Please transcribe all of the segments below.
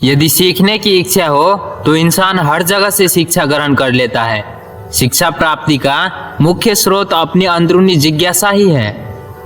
यदि सीखने की इच्छा हो तो इंसान हर जगह से शिक्षा ग्रहण कर लेता है। शिक्षा प्राप्ति का मुख्य स्रोत अपनी अंदरूनी जिज्ञासा ही है।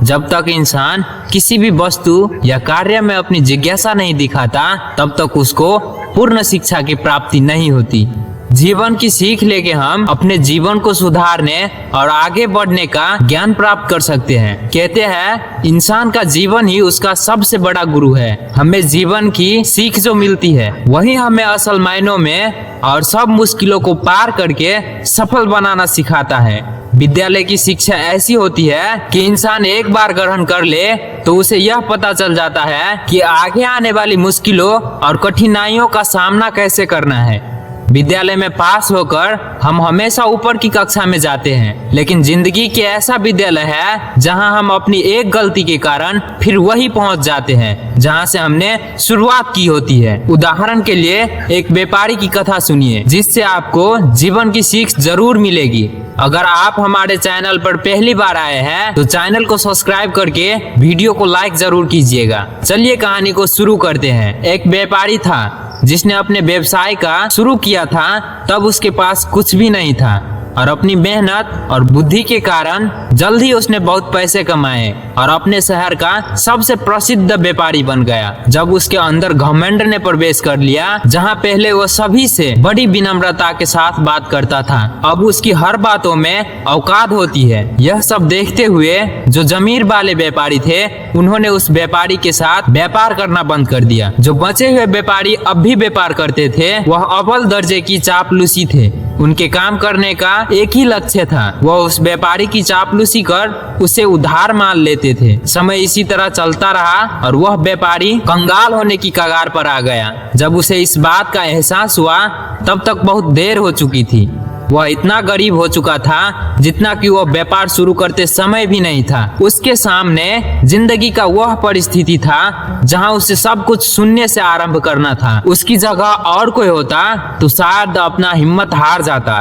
जब तक इंसान किसी भी वस्तु या कार्य में अपनी जिज्ञासा नहीं दिखाता, तब तक उसको पूर्ण शिक्षा की प्राप्ति नहीं होती। जीवन की सीख लेके हम अपने जीवन को सुधारने और आगे बढ़ने का ज्ञान प्राप्त कर सकते हैं। कहते हैं इंसान का जीवन ही उसका सबसे बड़ा गुरु है। हमें जीवन की सीख जो मिलती है वही हमें असल मायनों में और सब मुश्किलों को पार करके सफल बनाना सिखाता है। विद्यालय की शिक्षा ऐसी होती है कि इंसान एक बार ग्रहण कर ले तो उसे यह पता चल जाता है कि आगे आने वाली मुश्किलों और कठिनाइयों का सामना कैसे करना है। विद्यालय में पास होकर हम हमेशा ऊपर की कक्षा में जाते हैं, लेकिन जिंदगी के ऐसा विद्यालय है जहां हम अपनी एक गलती के कारण फिर वही पहुंच जाते हैं जहां से हमने शुरुआत की होती है। उदाहरण के लिए एक व्यापारी की कथा सुनिए, जिससे आपको जीवन की सीख जरूर मिलेगी। अगर आप हमारे चैनल पर पहली बार आए हैं तो चैनल को सब्सक्राइब करके वीडियो को लाइक जरूर कीजिएगा। चलिए कहानी को शुरू करते हैं। एक व्यापारी था जिसने अपने व्यवसाय का शुरू किया था, तब उसके पास कुछ भी नहीं था और अपनी मेहनत और बुद्धि के कारण जल्द ही उसने बहुत पैसे कमाए और अपने शहर का सबसे प्रसिद्ध व्यापारी बन गया। जब उसके अंदर घमंड ने प्रवेश कर लिया, जहां पहले वो सभी से बड़ी विनम्रता के साथ बात करता था, अब उसकी हर बातों में औकात होती है। यह सब देखते हुए जो जमीर वाले व्यापारी थे, उन्होंने उस व्यापारी के साथ व्यापार करना बंद कर दिया। जो बचे हुए व्यापारी अब भी व्यापार करते थे, वह अव्वल दर्जे की चापलूसी थे। उनके काम करने का एक ही लक्ष्य था, वह उस व्यापारी की चापलूसी कर उसे उधार मान लेते थे। समय इसी तरह चलता रहा और वह व्यापारी कंगाल होने की कगार पर आ गया। जब उसे इस बात का एहसास हुआ, तब तक बहुत देर हो चुकी थी। वह इतना गरीब हो चुका था जितना कि वह व्यापार शुरू करते समय भी नहीं था। उसके सामने जिंदगी का वह परिस्थिति था जहां उसे सब कुछ शून्य से आरंभ करना था। उसकी जगह और कोई होता तो शायद अपना हिम्मत हार जाता,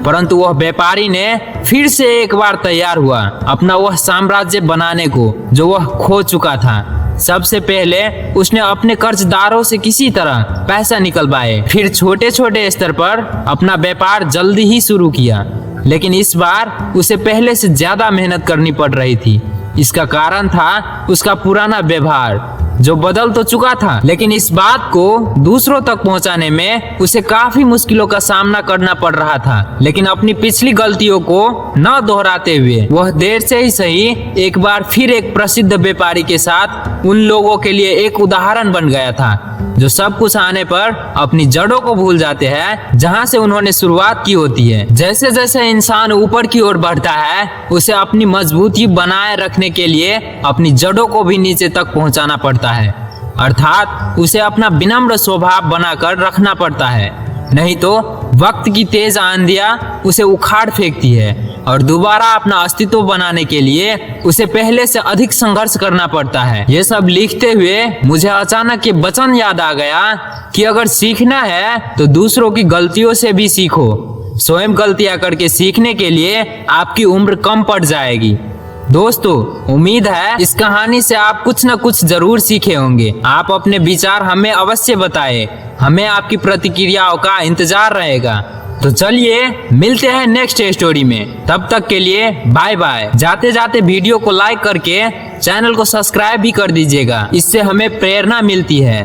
परंतु वह व्यापारी ने फिर से एक बार तैयार हुआ अपना वह साम्राज्य बनाने को जो वह खो चुका था। सबसे पहले उसने अपने कर्जदारों से किसी तरह पैसा निकलवाए, फिर छोटे छोटे स्तर पर अपना व्यापार जल्दी ही शुरू किया। लेकिन इस बार उसे पहले से ज्यादा मेहनत करनी पड़ रही थी। इसका कारण था उसका पुराना व्यवहार जो बदल तो चुका था, लेकिन इस बात को दूसरों तक पहुंचाने में उसे काफी मुश्किलों का सामना करना पड़ रहा था। लेकिन अपनी पिछली गलतियों को न दोहराते हुए वह देर से ही सही एक बार फिर एक प्रसिद्ध व्यापारी के साथ उन लोगों के लिए एक उदाहरण बन गया था जो सब कुछ आने पर अपनी जड़ों को भूल जाते हैं जहां से उन्होंने शुरुआत की होती है। जैसे जैसे इंसान ऊपर की ओर बढ़ता है, उसे अपनी मजबूती बनाए रखने के लिए अपनी जड़ों को भी नीचे तक पहुंचाना पड़ता है, अर्थात उसे अपना विनम्र स्वभाव बनाकर रखना पड़ता है। नहीं तो वक्त की तेज आंधियां उसे उखाड़ फेंकती है और दोबारा अपना अस्तित्व बनाने के लिए उसे पहले से अधिक संघर्ष करना पड़ता है। ये सब लिखते हुए मुझे अचानक ये वचन याद आ गया कि अगर सीखना है तो दूसरों की गलतियों से भी सीखो। स्वयं गलतियां करके सीखने के लिए आपकी उम्र कम पड़ जाएगी। दोस्तों, उम्मीद है इस कहानी से आप कुछ न कुछ जरूर सीखे होंगे। आप अपने विचार हमें अवश्य बताएं, हमें आपकी प्रतिक्रियाओं का इंतजार रहेगा। तो चलिए मिलते हैं नेक्स्ट स्टोरी में। तब तक के लिए बाय बाय। जाते जाते वीडियो को लाइक करके चैनल को सब्सक्राइब भी कर दीजिएगा, इससे हमें प्रेरणा मिलती है।